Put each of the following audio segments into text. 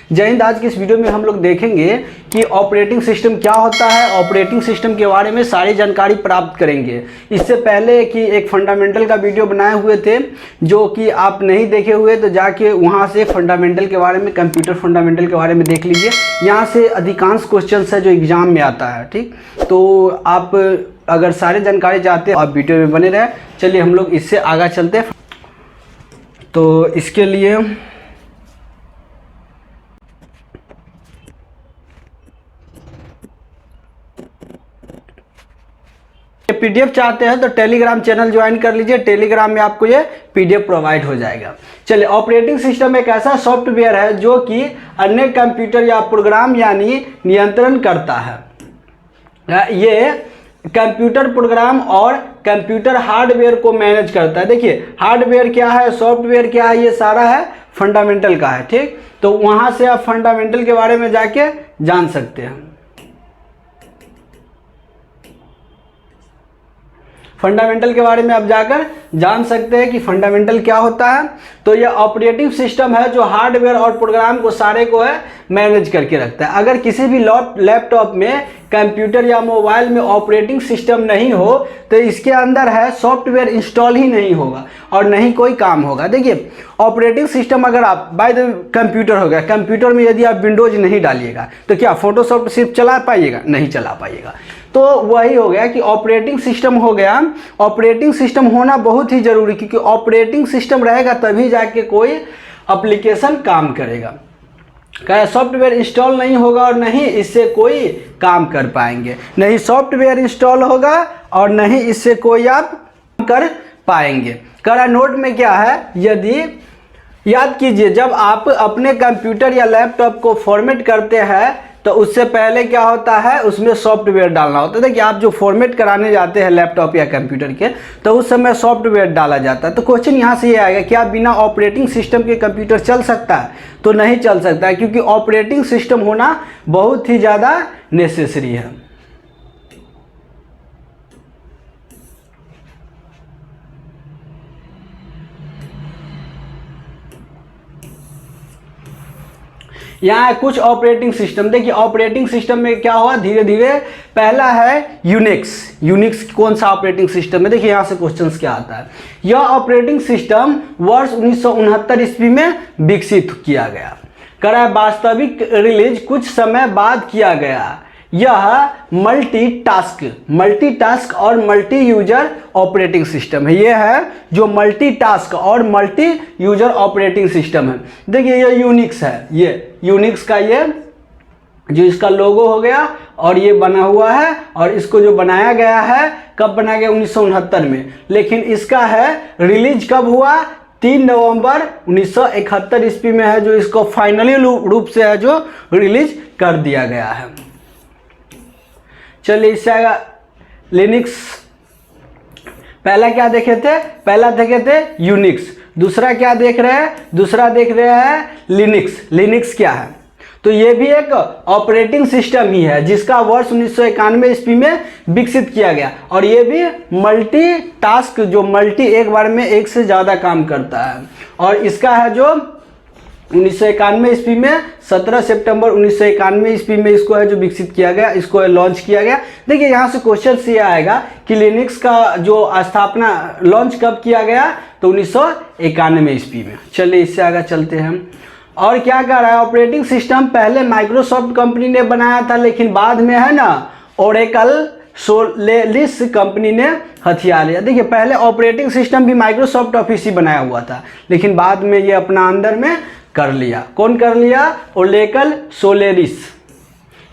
जय हिंद। आज की इस वीडियो में हम लोग देखेंगे कि ऑपरेटिंग सिस्टम क्या होता है, ऑपरेटिंग सिस्टम के बारे में सारी जानकारी प्राप्त करेंगे। इससे पहले कि एक फंडामेंटल का वीडियो बनाए हुए थे, जो कि आप नहीं देखे हुए तो जाके वहाँ से फंडामेंटल के बारे में, कंप्यूटर फंडामेंटल के बारे में देख लीजिए। यहाँ से अधिकांश क्वेश्चन है जो एग्जाम में आता है। ठीक, तो आप अगर सारी जानकारी चाहते हैं आप वीडियो में बने रहे। चलिए हम लोग इससे आगे चलते हैं। तो इसके लिए पीडीएफ चाहते हैं तो टेलीग्राम चैनल ज्वाइन कर लीजिए। टेलीग्राम में आपको ये पीडीएफ प्रोवाइड हो जाएगा। चलिए, ऑपरेटिंग सिस्टम एक ऐसा सॉफ्टवेयर है जो कि अन्य कंप्यूटर या प्रोग्राम यानी नियंत्रण करता है। ये कंप्यूटर प्रोग्राम और कंप्यूटर हार्डवेयर को मैनेज करता है। देखिए, हार्डवेयर क्या है, सॉफ्टवेयर क्या है, ये सारा है फंडामेंटल का है। ठीक, तो वहां से आप फंडामेंटल के बारे में जाके जान सकते हैं। फंडामेंटल के बारे में आप जाकर जान सकते हैं कि फंडामेंटल क्या होता है। तो यह ऑपरेटिंग सिस्टम है जो हार्डवेयर और प्रोग्राम को सारे को है मैनेज करके रखता है। अगर किसी भी लैपटॉप में, कंप्यूटर या मोबाइल में ऑपरेटिंग सिस्टम नहीं हो तो इसके अंदर है सॉफ्टवेयर इंस्टॉल ही नहीं होगा और नहीं कोई काम होगा। देखिए, ऑपरेटिंग सिस्टम अगर आप बाय द कंप्यूटर हो गया, कंप्यूटर में यदि आप विंडोज नहीं डालिएगा तो क्या फोटोशॉप सिर्फ चला पाइएगा? नहीं चला पाइएगा। तो वही हो गया कि ऑपरेटिंग सिस्टम हो गया। ऑपरेटिंग सिस्टम होना बहुत ही जरूरी, क्योंकि ऑपरेटिंग सिस्टम रहेगा तभी जाके कोई एप्लीकेशन काम करेगा। क्या सॉफ्टवेयर इंस्टॉल नहीं होगा और नहीं इससे कोई काम कर पाएंगे। नहीं सॉफ्टवेयर इंस्टॉल होगा और नहीं इससे कोई आप कर पाएंगे। करा नोट में क्या है, यदि याद कीजिए जब आप अपने कंप्यूटर या लैपटॉप को फॉर्मेट करते हैं तो उससे पहले क्या होता है, उसमें सॉफ्टवेयर डालना होता है। देखिए, आप जो फॉर्मेट कराने जाते हैं लैपटॉप या कंप्यूटर के तो उस समय सॉफ्टवेयर डाला जाता है। तो क्वेश्चन यहाँ से ये आएगा, क्या बिना ऑपरेटिंग सिस्टम के कंप्यूटर चल सकता है? तो नहीं चल सकता है, क्योंकि ऑपरेटिंग सिस्टम होना बहुत ही ज़्यादा नेसेसरी है। यहाँ है कुछ ऑपरेटिंग सिस्टम। देखिए, ऑपरेटिंग सिस्टम में क्या हुआ धीरे धीरे। पहला है यूनिक्स। यूनिक्स कौन सा ऑपरेटिंग सिस्टम है? देखिए यहाँ से क्वेश्चंस क्या आता है। यह ऑपरेटिंग सिस्टम वर्ष 1969 ईस्वी में विकसित किया गया। करा वास्तविक रिलीज कुछ समय बाद किया गया। यह मल्टीटास्क और मल्टी यूजर ऑपरेटिंग सिस्टम है। यह है जो मल्टीटास्क और मल्टी यूजर ऑपरेटिंग सिस्टम है। देखिए, ये यूनिक्स है। ये यूनिक्स का ये जो इसका लोगो हो गया और ये बना हुआ है, और इसको जो बनाया गया है कब बनाया गया? 1969 में। लेकिन इसका है रिलीज कब हुआ? 3 नवंबर 1971 ईस्वी में है, जो इसको फाइनली रूप से है जो रिलीज कर दिया गया है। चलिए, इससे आएगा लिनक्स। पहला क्या देखे थे? पहला देखे थे यूनिक्स। दूसरा क्या देख रहे हैं? दूसरा देख रहे हैं लिनक्स। लिनक्स क्या है? तो ये भी एक ऑपरेटिंग सिस्टम ही है जिसका वर्ष 1991 ईस्वी में विकसित किया गया, और ये भी मल्टी टास्क, जो एक बार में एक से ज़्यादा काम करता है। और इसका है जो 1991 ईस्वी में 17 सितंबर 1991 ईस्वी में इसको है जो विकसित किया गया, इसको लॉन्च किया गया। देखिए, यहाँ से क्वेश्चन ये आएगा कि लिनक्स का जो स्थापना लॉन्च कब किया गया? तो 1991 ईस्वी में। चलिए, इससे आगे चलते हैं। और क्या कर रहा है ऑपरेटिंग सिस्टम? पहले माइक्रोसॉफ्ट कंपनी ने बनाया था, लेकिन बाद में है ना ओरेकल सोलेरिस कंपनी ने हथिया लिया। देखिए, पहले ऑपरेटिंग सिस्टम भी माइक्रोसॉफ्ट ऑफिस ही बनाया हुआ था, लेकिन बाद में ये अपना अंदर में कर लिया। कौन कर लिया? ओरेकल सोलेरिस।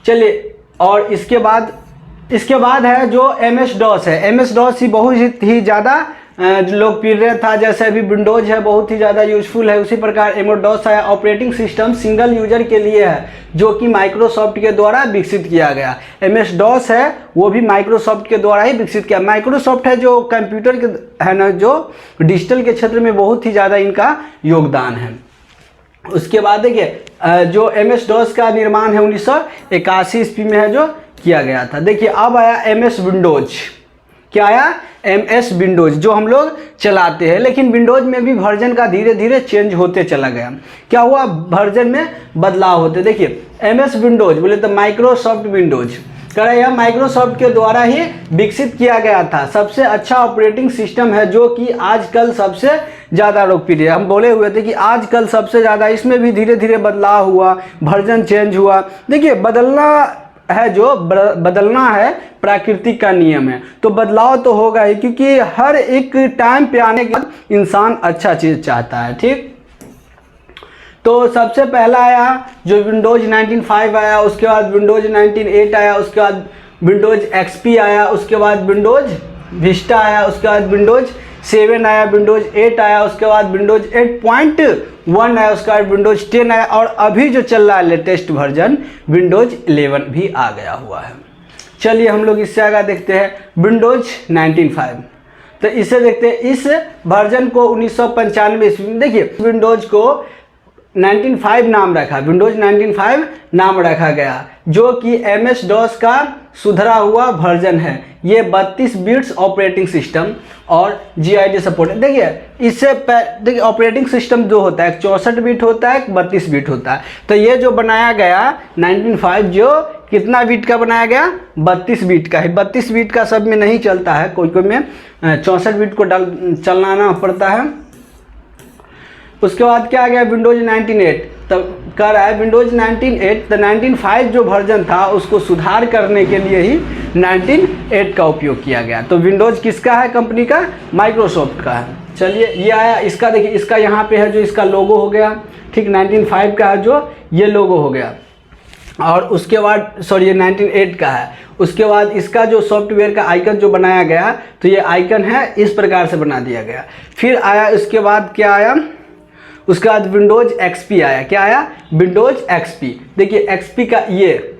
चलिए, और इसके बाद है जो MS DOS है। MS DOS ही बहुत ही ज़्यादा लोकप्रिय था। जैसे अभी विंडोज है बहुत ही ज़्यादा यूजफुल है, उसी प्रकार MS DOS है। ऑपरेटिंग सिस्टम सिंगल यूजर के लिए है, जो कि माइक्रोसॉफ्ट के द्वारा विकसित किया गया। MS DOS है वो भी माइक्रोसॉफ्ट के द्वारा ही विकसित किया। माइक्रोसॉफ्ट है जो कंप्यूटर के है ना, जो डिजिटल के क्षेत्र में बहुत ही ज़्यादा इनका योगदान है। उसके बाद देखिए, जो MS DOS का निर्माण है 1981 ईस्वी में है जो किया गया था। देखिए, अब आया MS विंडोज। क्या आया, MS विंडोज़, जो हम लोग चलाते हैं। लेकिन विंडोज़ में भी वर्जन का धीरे धीरे चेंज होते चला गया। क्या हुआ, वर्जन में बदलाव होते। देखिए MS विंडोज़ बोले तो माइक्रोसॉफ्ट विंडोज़, कह रहे हैं माइक्रोसॉफ्ट के द्वारा ही विकसित किया गया था। सबसे अच्छा ऑपरेटिंग सिस्टम है जो कि आजकल सबसे ज़्यादा लोकप्रिय है। हम बोले हुए थे कि आजकल सबसे ज़्यादा, इसमें भी धीरे धीरे बदलाव हुआ, वर्जन चेंज हुआ। देखिए बदलना है, जो बदलना है प्राकृतिक का नियम है, तो बदलाव तो होगा ही, क्योंकि हर एक टाइम पे आने के बाद इंसान अच्छा चीज़ चाहता है। ठीक, तो सबसे पहला आया जो विंडोज़ 19.5 आया, उसके बाद विंडोज़ 19.8 आया, उसके बाद विंडोज़ XP आया, उसके बाद विंडोज़ विस्टा आया, उसके बाद विंडोज़ 7 आया, विंडोज़ 8 आया, उसके बाद विंडोज़ 8.1 आया, उसके बाद विंडोज़ 10 आया, और अभी जो चल रहा है लेटेस्ट वर्जन विंडोज़ 11 भी आ गया हुआ है। चलिए हम लोग इससे आगे देखते हैं विंडोज़ 19.5। तो इसे देखते हैं, इस वर्जन को 1995 ईस्वी में, देखिए विंडोज़ को 19.5 नाम रखा, विंडोज़ 19.5 नाम रखा गया, जो कि MS-DOS का सुधरा हुआ वर्जन है। ये 32 बिट्स ऑपरेटिंग सिस्टम और GID सपोर्ट है। देखिए इससे देखिए ऑपरेटिंग सिस्टम जो होता है 64 बिट होता है, 32 बिट होता है। तो ये जो बनाया गया 19.5 जो कितना बिट का बनाया गया, 32 बिट का है। 32 बिट का सब में नहीं चलता है, कोई कोई में 64 बिट को चलाना पड़ता है। उसके बाद क्या आ गया विंडोज़ 19.8, तब कह रहा है विंडोज़ 19.8, तो 19.5 जो वर्जन था उसको सुधार करने के लिए ही 19.8 का उपयोग किया गया। तो विंडोज़ किसका है, कंपनी का, माइक्रोसॉफ्ट का है। चलिए ये आया, इसका देखिए, इसका यहाँ पे है जो इसका लोगो हो गया, ठीक, 19.5 का है जो ये लोगो हो गया, और उसके बाद सॉरी ये 19.8 का है। उसके बाद इसका जो सॉफ्टवेयर का आइकन जो बनाया गया, तो ये आइकन है इस प्रकार से बना दिया गया। फिर आया इसके बाद क्या आया, उसके बाद विंडोज़ XP आया। क्या आया, विंडोज़ XP। देखिए XP का ये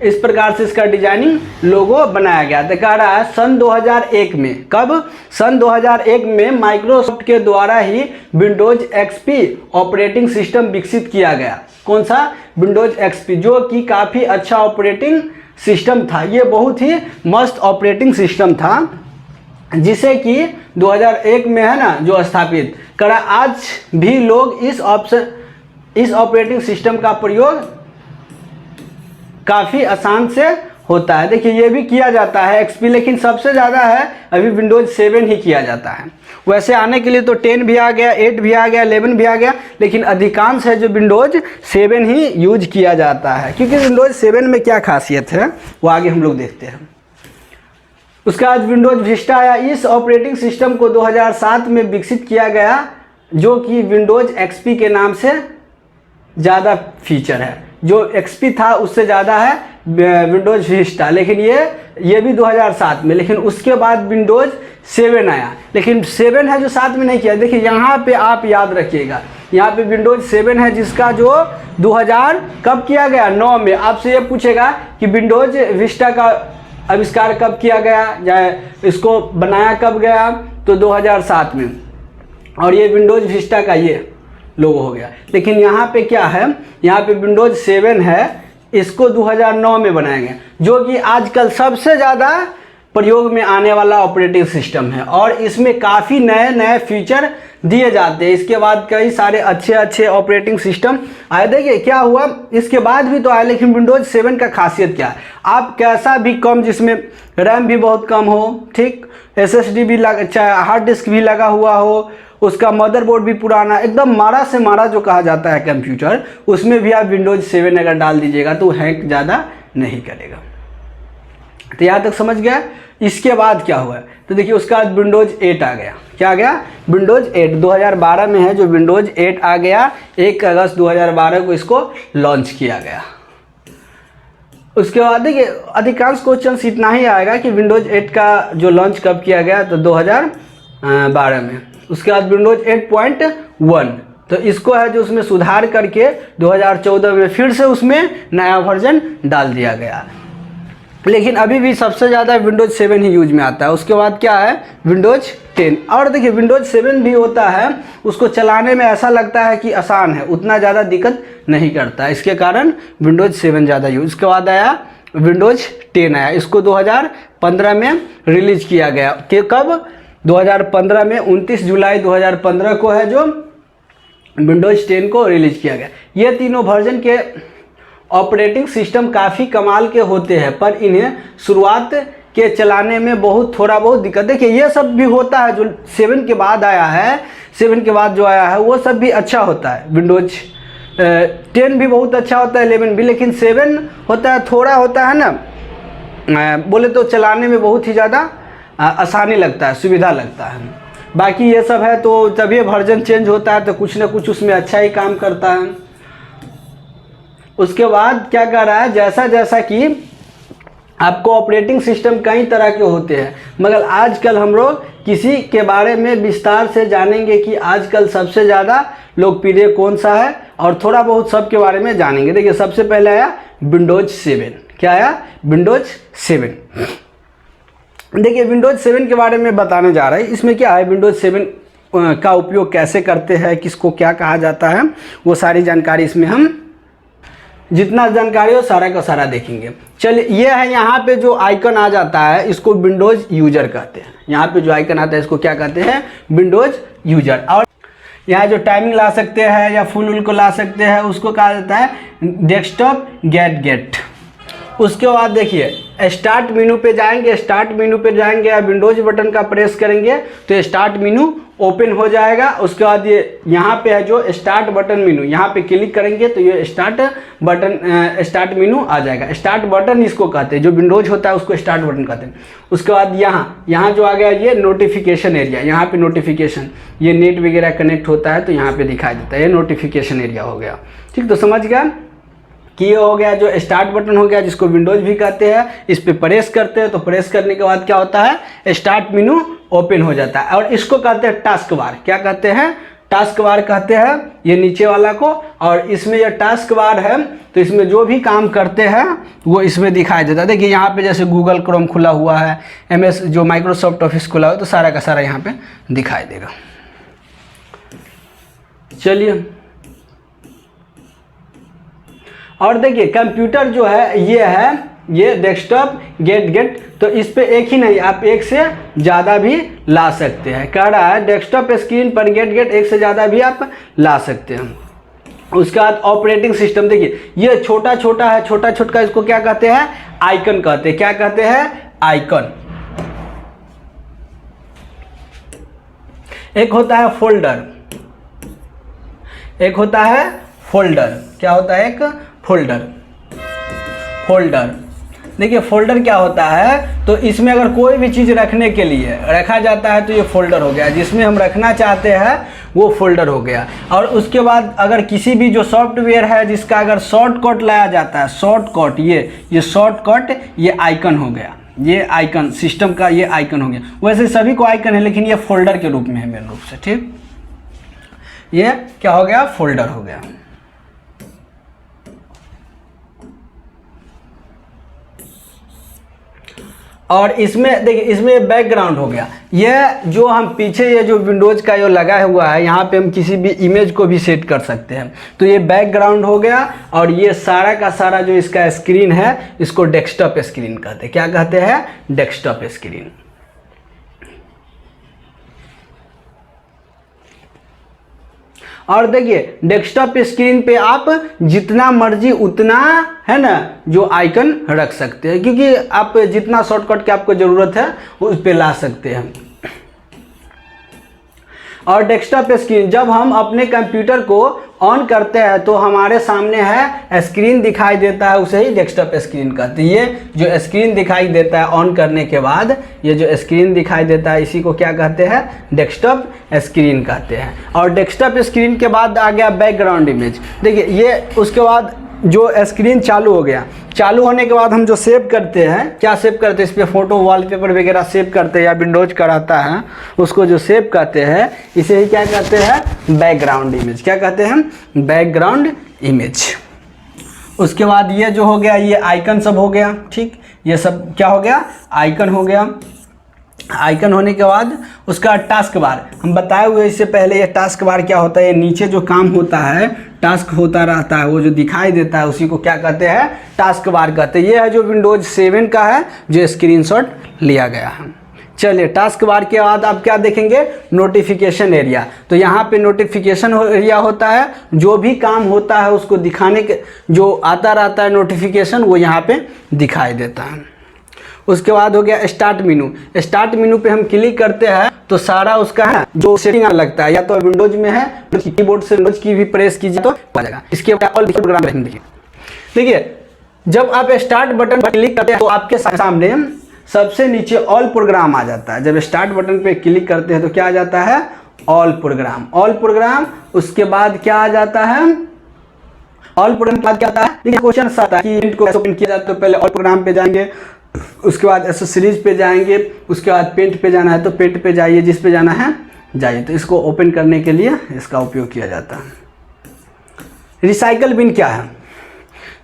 इस प्रकार से इसका डिजाइनिंग लोगो बनाया गया। तो कह रहा है सन 2001 में, कब, सन 2001 में माइक्रोसॉफ्ट के द्वारा ही विंडोज़ XP ऑपरेटिंग सिस्टम विकसित किया गया। कौन सा, विंडोज़ XP, जो कि काफ़ी अच्छा ऑपरेटिंग सिस्टम था। ये बहुत ही मस्त ऑपरेटिंग सिस्टम था, जिसे कि 2001 में है ना जो स्थापित करा। आज भी लोग इस ऑपरेटिंग सिस्टम का प्रयोग काफ़ी आसान से होता है। देखिए ये भी किया जाता है XP, लेकिन सबसे ज़्यादा है अभी विंडोज़ 7 ही किया जाता है। वैसे आने के लिए तो 10 भी आ गया, 8 भी आ गया, 11 भी आ गया, लेकिन अधिकांश है जो विंडोज़ 7 ही यूज किया जाता है। क्योंकि विंडोज़ 7 में क्या खासियत है वो आगे हम लोग देखते हैं। उसके बाद विंडोज़ विस्टा आया। इस ऑपरेटिंग सिस्टम को 2007 में विकसित किया गया, जो कि विंडोज़ XP के नाम से ज़्यादा फीचर है। जो XP था उससे ज़्यादा है विंडोज़ विस्टा, लेकिन ये भी 2007 में। लेकिन उसके बाद विंडोज़ 7 आया, लेकिन 7 है जो साथ में नहीं किया। देखिए यहाँ पे आप याद रखिएगा, यहाँ पे विंडोज़ 7 है जिसका जो 2000 कब किया गया, 9 में। आपसे ये पूछेगा कि विंडोज़ विस्टा का आविष्कार कब किया गया, या इसको बनाया कब गया, तो 2007 में। और ये विंडोज़ विस्टा का ये लोगो हो गया। लेकिन यहाँ पे क्या है, यहाँ पे विंडोज़ 7 है, इसको 2009 में बनाया गया, जो कि आजकल सबसे ज़्यादा प्रयोग में आने वाला ऑपरेटिंग सिस्टम है। और इसमें काफ़ी नए नए फीचर दिए जाते हैं। इसके बाद कई सारे अच्छे अच्छे ऑपरेटिंग सिस्टम आए। देखिए क्या हुआ, इसके बाद भी तो आया, लेकिन विंडोज़ 7 का खासियत क्या है, आप कैसा भी कम, जिसमें रैम भी बहुत कम हो, ठीक, SSD भी चाहे हार्ड डिस्क भी लगा हुआ हो, उसका मदरबोर्ड भी पुराना, एकदम मारा से मारा जो कहा जाता है कंप्यूटर, उसमें भी आप विंडोज़ 7 अगर डाल दीजिएगा तो हैंग ज़्यादा नहीं करेगा। तो यहाँ तक समझ गया। इसके बाद क्या हुआ, तो देखिए उसका बाद विंडोज़ 8 आ गया। क्या आ गया, विंडोज़ 8 2012 में है जो विंडोज़ 8 आ गया। 1 अगस्त 2012 को इसको लॉन्च किया गया। उसके बाद देखिए अधिकांश क्वेश्चन इतना ही आएगा कि विंडोज़ 8 का जो लॉन्च कब किया गया, तो 2012 में। उसके बाद विंडोज़ 8.1, तो इसको है जो उसमें सुधार करके 2014 में फिर से उसमें नया वर्जन डाल दिया गया। लेकिन अभी भी सबसे ज़्यादा विंडोज़ 7 ही यूज में आता है। उसके बाद क्या है, विंडोज़ 10। और देखिए विंडोज़ 7 भी होता है, उसको चलाने में ऐसा लगता है कि आसान है, उतना ज़्यादा दिक्कत नहीं करता, इसके कारण विंडोज़ 7 ज़्यादा यूज। उसके बाद आया विंडोज 10 आया। इसको 2015 में रिलीज किया गया। कि कब? 2015 में 29 जुलाई 2015 को है जो विंडोज 10 को रिलीज किया गया। ये तीनों वर्जन के ऑपरेटिंग सिस्टम काफ़ी कमाल के होते हैं, पर इन्हें शुरुआत के चलाने में थोड़ा बहुत दिक्कत। देखिए ये सब भी होता है जो 7 के बाद आया है, 7 के बाद जो आया है वो सब भी अच्छा होता है। विंडोज 10 भी बहुत अच्छा होता है, 11 भी, लेकिन 7 होता है थोड़ा होता है ना, बोले तो चलाने में बहुत ही ज़्यादा आसानी लगता है, सुविधा लगता है। बाकी ये सब है तो जब ये वर्जन चेंज होता है तो कुछ ना कुछ उसमें अच्छा ही काम करता है। उसके बाद क्या कर रहा है, जैसा जैसा कि आपको ऑपरेटिंग सिस्टम कई तरह के होते हैं, मगर आजकल हम लोग किसी के बारे में विस्तार से जानेंगे कि आजकल सबसे ज़्यादा लोकप्रिय कौन सा है, और थोड़ा बहुत सब के बारे में जानेंगे। देखिए सबसे पहले आया विंडोज 7। क्या आया? विंडोज 7। देखिए विंडोज 7 के बारे में बताने जा रहे हैं। इसमें क्या है, विंडोज 7 का उपयोग कैसे करते हैं, किसको क्या कहा जाता है, वो सारी जानकारी इसमें हम जितना जानकारी हो सारा का सारा देखेंगे। चलिए ये है, यहाँ पे जो आइकन आ जाता है इसको विंडोज यूजर कहते हैं। यहाँ पे जो आइकन आता है इसको क्या कहते हैं? Windows user. और यहाँ जो टाइमिंग ला सकते हैं या फुल को ला सकते हैं उसको कहा जाता है डेस्कटॉप गेट। उसके बाद देखिए स्टार्ट मेनू पे जाएंगे, स्टार्ट मेनू पे जाएंगे या विंडोज बटन का प्रेस करेंगे तो स्टार्ट मेनू ओपन हो जाएगा। उसके बाद ये यहाँ पे है जो स्टार्ट बटन मेनू, यहाँ पे क्लिक करेंगे तो ये स्टार्ट मेनू आ जाएगा। स्टार्ट बटन इसको कहते हैं, जो विंडोज होता है उसको स्टार्ट बटन कहते हैं। उसके बाद यहाँ जो आ गया ये नोटिफिकेशन एरिया, यहाँ पे नोटिफिकेशन, ये नेट वगैरह कनेक्ट होता है तो यहाँ पे दिखाई देता है, ये नोटिफिकेशन एरिया हो गया। ठीक, तो समझ गया कि ये हो गया जो स्टार्ट बटन हो गया, जिसको विंडोज भी कहते हैं। इस पे प्रेस करते हैं तो प्रेस करने के बाद क्या होता है, स्टार्ट मेनू ओपन हो जाता है। और इसको कहते हैं टास्क बार। क्या कहते हैं? टास्क बार कहते हैं ये नीचे वाला को। और इसमें ये टास्क बार है तो इसमें जो भी काम करते हैं वो इसमें दिखाई देता है। देखिए यहाँ पे जैसे गूगल क्रोम खुला हुआ है, MS जो माइक्रोसॉफ्ट ऑफिस खुला हुआ है, तो सारा का सारा यहाँ पे दिखाई देगा। चलिए, और देखिए कंप्यूटर जो है ये डेस्कटॉप गेट, तो इस पे एक ही नहीं, आप एक से ज़्यादा भी ला सकते हैं। कह रहा है डेस्कटॉप स्क्रीन पर गेट एक से ज़्यादा भी आप ला सकते हैं। उसके बाद ऑपरेटिंग सिस्टम, देखिए ये छोटा है, छोटा इसको क्या कहते हैं? आइकन कहते हैं। क्या कहते हैं? आइकन। एक होता है फोल्डर, एक होता है फोल्डर। क्या होता है? एक फोल्डर। देखिए फोल्डर क्या होता है, तो इसमें अगर कोई भी चीज़ रखने के लिए रखा जाता है तो ये फोल्डर हो गया, जिसमें हम रखना चाहते हैं वो फोल्डर हो गया। और उसके बाद अगर किसी भी जो सॉफ्टवेयर है जिसका अगर शॉर्टकट लाया जाता है, शॉर्टकट, ये शॉर्टकट, ये आइकन हो गया, ये आइकन सिस्टम का ये आइकन हो गया। वैसे सभी को आइकन है लेकिन ये फोल्डर के रूप में है मेन रूप से। ठीक, ये क्या हो गया? फोल्डर हो गया। और इसमें देखिए इसमें बैकग्राउंड हो गया। ये जो हम पीछे ये जो विंडोज का जो लगा हुआ है यहाँ पे हम किसी भी इमेज को भी सेट कर सकते हैं, तो ये बैकग्राउंड हो गया। और ये सारा का सारा जो इसका स्क्रीन है इसको डेस्कटॉप स्क्रीन कहते हैं। क्या कहते हैं? Desktop screen. और देखिए डेस्कटॉप स्क्रीन पे आप जितना मर्जी उतना है ना जो आइकन रख सकते हैं, क्योंकि आप जितना शॉर्टकट की आपको ज़रूरत है उस पे ला सकते हैं। और डेस्कटॉप स्क्रीन जब हम अपने कंप्यूटर को ऑन करते हैं तो हमारे सामने है स्क्रीन दिखाई देता है, उसे ही डेस्कटॉप स्क्रीन कहते हैं। ये जो स्क्रीन दिखाई देता है ऑन करने के बाद, ये जो स्क्रीन दिखाई देता है इसी को क्या कहते हैं? डेस्कटॉप स्क्रीन कहते हैं। और डेस्कटॉप स्क्रीन के बाद आ गया बैकग्राउंड इमेज। देखिए ये उसके बाद जो स्क्रीन चालू हो गया, चालू होने के बाद हम जो सेव करते हैं, क्या सेव करते हैं? इस पर फोटो वॉलपेपर वगैरह सेव करते हैं या विंडोज कराता है उसको जो सेव करते हैं इसे ही क्या कहते हैं? Background image. क्या कहते हैं? Background image. उसके बाद ये जो हो गया ये आइकन सब हो गया। ठीक, ये सब क्या हो गया? आइकन हो गया। आइकन होने के बाद उसका टास्क बार हम बताए हुए इससे पहले, ये टास्क बार क्या होता है? ये नीचे जो काम होता है टास्क होता रहता है, वो जो दिखाई देता है उसी को क्या कहते हैं, टास्क बार कहते हैं। ये है जो विंडोज 7 का है जो स्क्रीनशॉट लिया गया है। चलिए टास्क बार के बाद आप क्या देखेंगे, नोटिफिकेशन एरिया। तो यहाँ पे नोटिफिकेशन एरिया होता है, जो भी काम होता है उसको दिखाने के, जो आता रहता है नोटिफिकेशन वो यहाँ पे दिखाई देता है। उसके बाद हो गया स्टार्ट मेनू। स्टार्ट मेनू पे हम क्लिक करते हैं तो सारा उसका है जो सेटिंग लगता है, या तो विंडोज में है, कीबोर्ड से विंडोज की भी प्रेस कीजिए तो आ जाएगा। इसके बाद ऑल प्रोग्राम रहेंगे। देखिए जब आप स्टार्ट बटन पर क्लिक करते हैं तो आपके सामने सबसे नीचे ऑल प्रोग्राम आ जाता है। जब स्टार्ट बटन पे क्लिक करते हैं तो क्या आ जाता है, ऑल प्रोग्राम। ऑल प्रोग्राम उसके बाद क्या आ जाता है, ऑल प्रोग्राम के बाद क्या आता है, देखिए क्वेश्चन आता है कि प्रिंट को कैसे ओपन किया जाता है। तो पहले ऑल प्रोग्राम पे जाएंगे, उसके बाद एसेसरीज पे जाएंगे, उसके बाद पेंट पे जाना है तो पेंट पे जाइए, जिस पे जाना है जाइए। तो इसको ओपन करने के लिए इसका उपयोग किया जाता है। रिसाइकल बिन क्या है,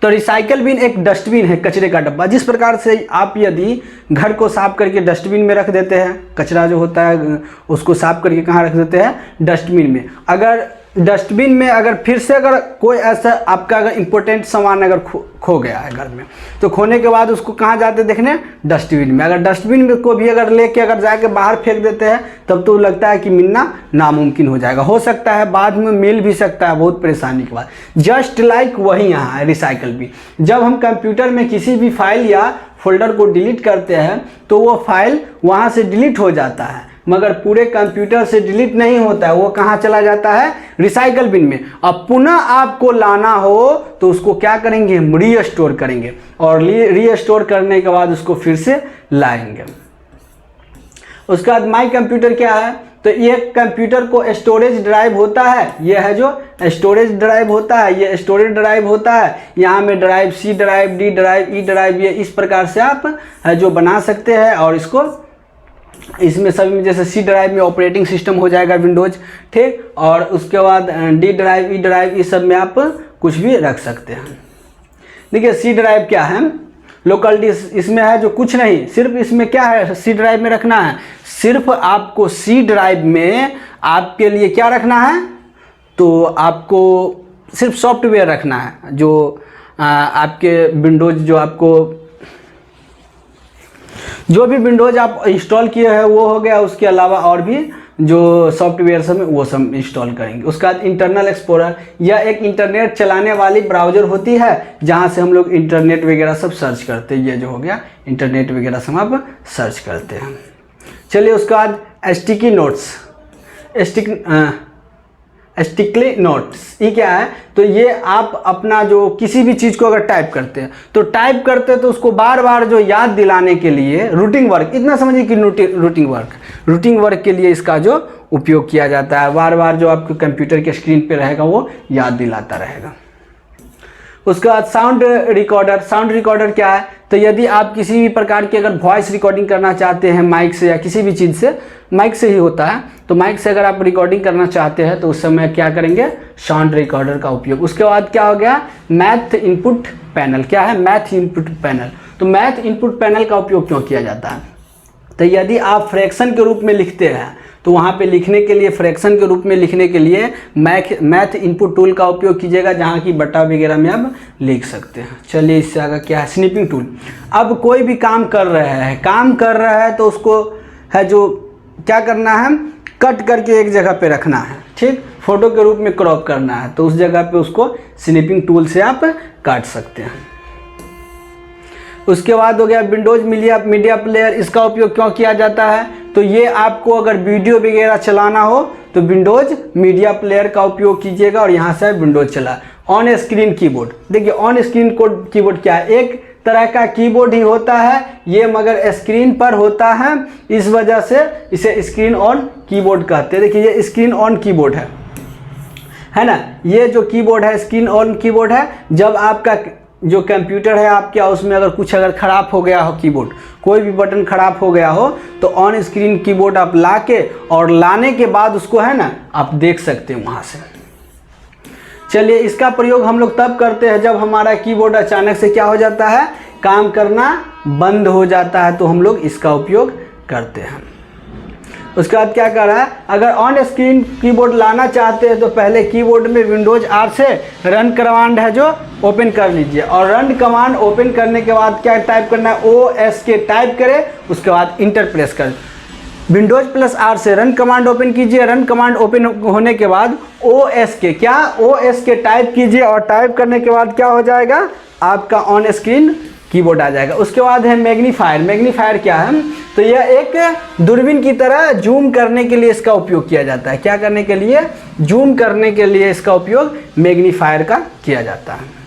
तो रिसाइकल बिन एक डस्टबिन है, कचरे का डब्बा। जिस प्रकार से आप यदि घर को साफ करके डस्टबिन में रख देते हैं, कचरा जो होता है उसको साफ करके कहाँ रख देते हैं, डस्टबिन में। अगर डस्टबिन में अगर फिर से अगर कोई ऐसा आपका अगर इम्पोर्टेंट सामान अगर खो गया है घर में, तो खोने के बाद उसको कहाँ जाते देखने, डस्टबिन में। अगर डस्टबिन में को भी अगर लेके अगर जाके बाहर फेंक देते हैं तब तो लगता है कि मिलना नामुमकिन हो जाएगा। हो सकता है बाद में मिल भी सकता है बहुत परेशानी के बाद। जस्ट लाइक वही यहाँ है रिसाइकल बिन। जब हम कंप्यूटर में किसी भी फाइल या फोल्डर को डिलीट करते हैं तो वो फाइल वहाँ से डिलीट हो जाता है, मगर पूरे कंप्यूटर से डिलीट नहीं होता है, वो कहाँ चला जाता है, रिसाइकल बिन में। अब पुनः आपको लाना हो तो उसको क्या करेंगे, रीस्टोर करेंगे, और रीस्टोर करने के बाद उसको फिर से लाएंगे। उसके बाद माई कंप्यूटर क्या है, तो ये कंप्यूटर को स्टोरेज ड्राइव होता है, ये है जो स्टोरेज ड्राइव होता है, ये स्टोरेज ड्राइव होता है। यहाँ में drive, C drive, D drive, E drive, ये इस प्रकार से आप जो बना सकते हैं। और इसको इसमें सभी में जैसे सी ड्राइव में ऑपरेटिंग सिस्टम हो जाएगा विंडोज, ठीक। और उसके बाद डी ड्राइव, ई ड्राइव, इस सब में आप कुछ भी रख सकते हैं। देखिए सी ड्राइव क्या है, लोकल डिस्क इसमें है जो कुछ नहीं, सिर्फ इसमें क्या है, सी ड्राइव में रखना है। सिर्फ आपको सी ड्राइव में आपके लिए क्या रखना है, तो आपको सिर्फ सॉफ्टवेयर रखना है, जो आपके विंडोज जो आपको जो भी विंडोज आप इंस्टॉल किए हैं वो हो गया। उसके अलावा और भी जो सॉफ्टवेयर सब है वो सब इंस्टॉल करेंगे। उसके बाद इंटरनल एक्सप्लोरर, यह एक इंटरनेट चलाने वाली ब्राउज़र होती है जहां से हम लोग इंटरनेट वगैरह सब सर्च करते हैं। ये जो हो गया इंटरनेट वगैरह सब आप सर्च करते हैं। चलिए उसके बाद स्टिकी नोट्स, स्टिकली नोट्स, ये क्या है, तो ये आप अपना जो किसी भी चीज़ को अगर टाइप करते हैं तो उसको बार बार जो याद दिलाने के लिए रूटिंग वर्क, इतना समझिए कि रूटिंग वर्क के लिए इसका जो उपयोग किया जाता है। बार बार जो आपके कंप्यूटर के स्क्रीन पे रहेगा वो याद दिलाता रहेगा। उसके बाद साउंड रिकॉर्डर क्या है, तो यदि आप किसी भी प्रकार की अगर वॉइस रिकॉर्डिंग करना चाहते हैं माइक से या किसी भी चीज़ से, माइक से ही होता है, तो माइक से अगर आप रिकॉर्डिंग करना चाहते हैं तो उस समय क्या करेंगे, साउंड रिकॉर्डर का उपयोग। उसके बाद क्या हो गया, मैथ इनपुट पैनल। क्या है, मैथ इनपुट पैनल। तो मैथ इनपुट पैनल का उपयोग क्यों किया जाता है, तो यदि आप फ्रैक्शन के रूप में लिखते हैं तो वहाँ पे लिखने के लिए, फ्रैक्शन के रूप में लिखने के लिए मैथ इनपुट टूल का उपयोग कीजिएगा, जहाँ की बट्टा वगैरह में आप लिख सकते हैं। चलिए इससे आगे क्या है, स्निपिंग टूल। अब कोई भी काम कर रहा है तो उसको है जो क्या करना है, कट करके एक जगह पे रखना है, ठीक। फोटो के रूप में क्रॉप करना है तो उस जगह पे उसको स्निपिंग टूल से आप काट सकते हैं। उसके बाद हो गया विंडोज मीडिया प्लेयर। इसका उपयोग क्यों किया जाता है, तो ये आपको अगर वीडियो वगैरह चलाना हो तो विंडोज मीडिया प्लेयर का उपयोग कीजिएगा और यहाँ से विंडोज चला। ऑन स्क्रीन कीबोर्ड, देखिए ऑन स्क्रीन कीबोर्ड क्या है, एक तरह का कीबोर्ड ही होता है ये, मगर स्क्रीन पर होता है, इस वजह से इसे स्क्रीन ऑन कीबोर्ड कहते हैं। देखिए ये स्क्रीन ऑन कीबोर्ड है ना, ये जो कीबोर्ड है स्क्रीन ऑन कीबोर्ड है। जब आपका जो कंप्यूटर है आपके, उसमें अगर कुछ अगर ख़राब हो गया हो, कीबोर्ड कोई भी बटन ख़राब हो गया हो तो ऑन स्क्रीन कीबोर्ड आप लाके और लाने के बाद उसको है ना आप देख सकते हैं वहाँ से। चलिए इसका प्रयोग हम लोग तब करते हैं जब हमारा कीबोर्ड अचानक से क्या हो जाता है, काम करना बंद हो जाता है, तो हम लोग इसका उपयोग करते हैं। उसके बाद क्या कर रहा है, अगर ऑन स्क्रीन कीबोर्ड लाना चाहते हैं तो पहले कीबोर्ड में विंडोज आर से रन कमांड है जो ओपन कर लीजिए, और रन कमांड ओपन करने के बाद क्या टाइप करना है, OSK टाइप करें, उसके बाद इंटर प्रेस करें। विंडोज प्लस आर से रन कमांड ओपन कीजिए, रन कमांड ओपन होने के बाद OSK क्या OSK टाइप कीजिए, और टाइप करने के बाद क्या हो जाएगा, आपका ऑन स्क्रीन कीबोर्ड आ जाएगा। उसके बाद है मैग्नीफायर। मैग्नीफायर क्या है, तो यह एक दूरबीन की तरह जूम करने के लिए इसका उपयोग किया जाता है। क्या करने के लिए, जूम करने के लिए इसका उपयोग मैग्नीफायर का किया जाता है।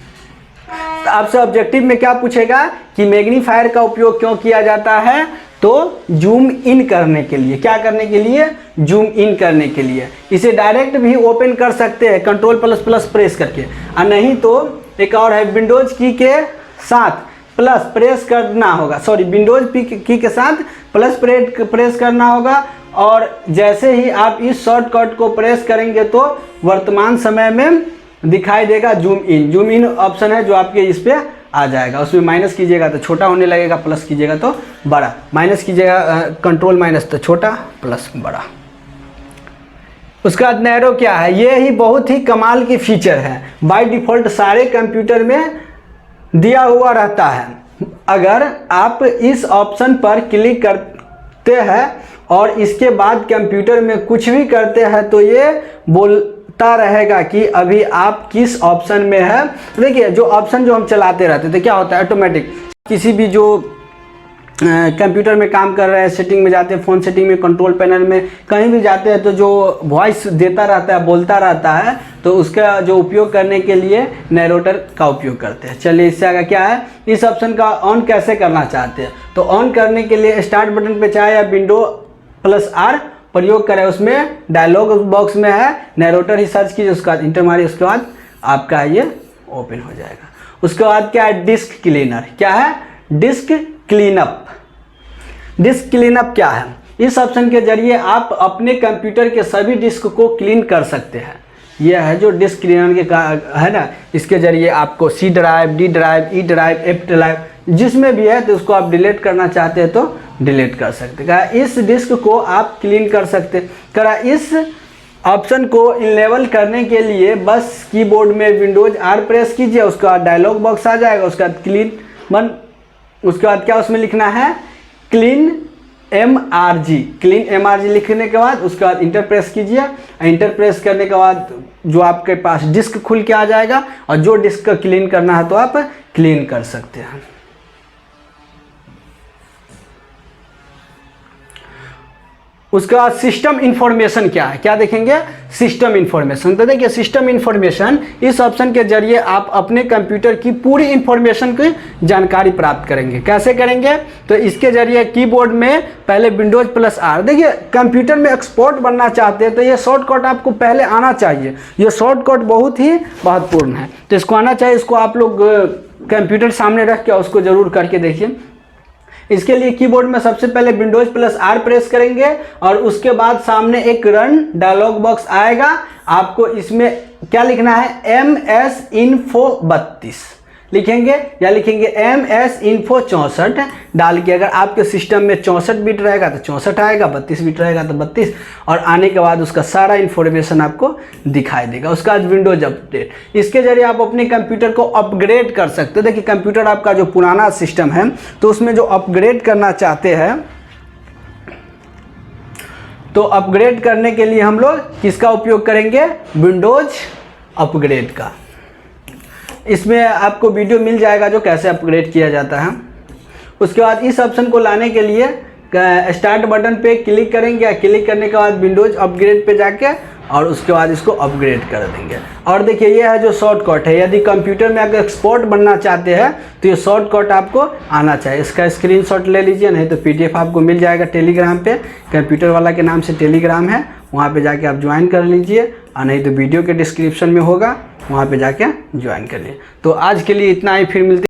तो आपसे ऑब्जेक्टिव में क्या पूछेगा कि मैग्नीफायर का उपयोग क्यों किया जाता है, तो जूम इन करने के लिए। क्या करने के लिए, जूम इन करने के लिए। इसे डायरेक्ट भी ओपन कर सकते हैं Ctrl++ प्रेस करके, और नहीं तो एक और है, विंडोज की के साथ प्लस प्रेस करना होगा, सॉरी विंडोज की के साथ प्लस प्रेस करना होगा, और जैसे ही आप इस शॉर्टकट को प्रेस करेंगे तो वर्तमान समय में दिखाई देगा zoom in. Zoom in option है जो आपके इस पे आ जाएगा। उसमें माइनस कीजिएगा तो छोटा होने लगेगा, प्लस कीजिएगा तो बड़ा, माइनस कीजिएगा कंट्रोल माइनस तो छोटा, प्लस बड़ा। उसके बाद नैरो क्या है, ये ही बहुत ही कमाल की फीचर है, बाय डिफ़ॉल्ट सारे कंप्यूटर में दिया हुआ रहता है। अगर आप इस ऑप्शन पर क्लिक करते हैं और इसके बाद कंप्यूटर में कुछ भी करते हैं तो ये बोलता रहेगा कि अभी आप किस ऑप्शन में है। देखिए जो ऑप्शन जो हम चलाते रहते थे क्या होता है, ऑटोमेटिक किसी भी जो कंप्यूटर में काम कर रहे हैं, सेटिंग में जाते हैं, फ़ोन सेटिंग में, कंट्रोल पैनल में कहीं भी जाते हैं तो जो वॉइस देता रहता है, बोलता रहता है, तो उसका जो उपयोग करने के लिए नैरेटर का उपयोग करते हैं। चलिए इससे आगे क्या है, इस ऑप्शन का ऑन कैसे करना चाहते हैं, तो ऑन करने के लिए स्टार्ट बटन पे चाहे या Windows+R प्रयोग करें, उसमें डायलॉग बॉक्स में है नैरेटर ही सर्च कीजिए, उसके बाद इंटर मारिए, उसके बाद आपका ये ओपन हो जाएगा। उसके बाद क्या है, डिस्क क्लीनर। क्या है, डिस्क क्लीनअप। डिस्क क्लीनअप क्या है, इस ऑप्शन के जरिए आप अपने कंप्यूटर के सभी डिस्क को क्लीन कर सकते हैं। यह है जो डिस्क क्लीनर के है ना, इसके जरिए आपको C drive, D drive, E drive, F drive जिसमें भी है तो उसको आप डिलीट करना चाहते हैं तो डिलीट कर सकते हैं। इस डिस्क को आप क्लीन कर सकते हैं। इस ऑप्शन को इनेबल करने के लिए बस कीबोर्ड में विंडोज R प्रेस कीजिए, उसके बाद डायलॉग बॉक्स आ जाएगा, उसके बाद उसके बाद क्या उसमें लिखना है, क्लीन MRG। क्लीन MRG लिखने के बाद उसके बाद इंटर प्रेस कीजिए, इंटर प्रेस करने के बाद जो आपके पास डिस्क खुल के आ जाएगा, और जो डिस्क का क्लीन करना है तो आप क्लीन कर सकते हैं। उसके बाद सिस्टम इंफॉर्मेशन क्या है, क्या देखेंगे, सिस्टम इंफॉर्मेशन। तो देखिए सिस्टम इंफॉर्मेशन, इस ऑप्शन के जरिए आप अपने कंप्यूटर की पूरी इंफॉर्मेशन की जानकारी प्राप्त करेंगे। कैसे करेंगे, तो इसके जरिए कीबोर्ड में पहले Windows+R, देखिए कंप्यूटर में एक्सपोर्ट बनना चाहते हैं तो ये शॉर्टकट आपको पहले आना चाहिए। ये शॉर्टकट बहुत ही महत्वपूर्ण है, तो इसको आना चाहिए। इसको आप लोग कंप्यूटर सामने रख के उसको ज़रूर करके देखिए। इसके लिए कीबोर्ड में सबसे पहले Windows+R प्रेस करेंगे, और उसके बाद सामने एक रन डायलॉग बॉक्स आएगा। आपको इसमें क्या लिखना है, MS Info 32 लिखेंगे, या लिखेंगे MS Info 64 डाल के। अगर आपके सिस्टम में 64 बिट रहेगा तो 64 आएगा, 32 बिट रहेगा तो 32, और आने के बाद उसका सारा इन्फॉर्मेशन आपको दिखाई देगा। उसका बाद विंडोज अपडेट, इसके जरिए आप अपने कंप्यूटर को अपग्रेड कर सकते हो। देखिए कंप्यूटर आपका जो पुराना सिस्टम है तो उसमें जो अपग्रेड करना चाहते हैं, तो अपग्रेड करने के लिए हम लोग किसका उपयोग करेंगे, विंडोज अपग्रेड का। इसमें आपको वीडियो मिल जाएगा जो कैसे अपग्रेड किया जाता है। उसके बाद इस ऑप्शन को लाने के लिए स्टार्ट बटन पे क्लिक करेंगे, क्लिक करने के बाद विंडोज अपग्रेड पे जाके और उसके बाद इसको अपग्रेड कर देंगे। और देखिए ये है जो शॉर्टकट है, यदि कंप्यूटर में अगर एक्सपोर्ट बनना चाहते हैं तो ये शॉर्टकट आपको आना चाहिए। इसका स्क्रीनशॉट ले लीजिए, नहीं तो PDF आपको मिल जाएगा टेलीग्राम पे, कंप्यूटर वाला के नाम से टेलीग्राम है, वहाँ पे जाके आप ज्वाइन कर लीजिए, और नहीं तो वीडियो के डिस्क्रिप्शन में होगा, वहाँ पे जाके ज्वाइन कर लिए। तो आज के लिए इतना ही, फिर मिलते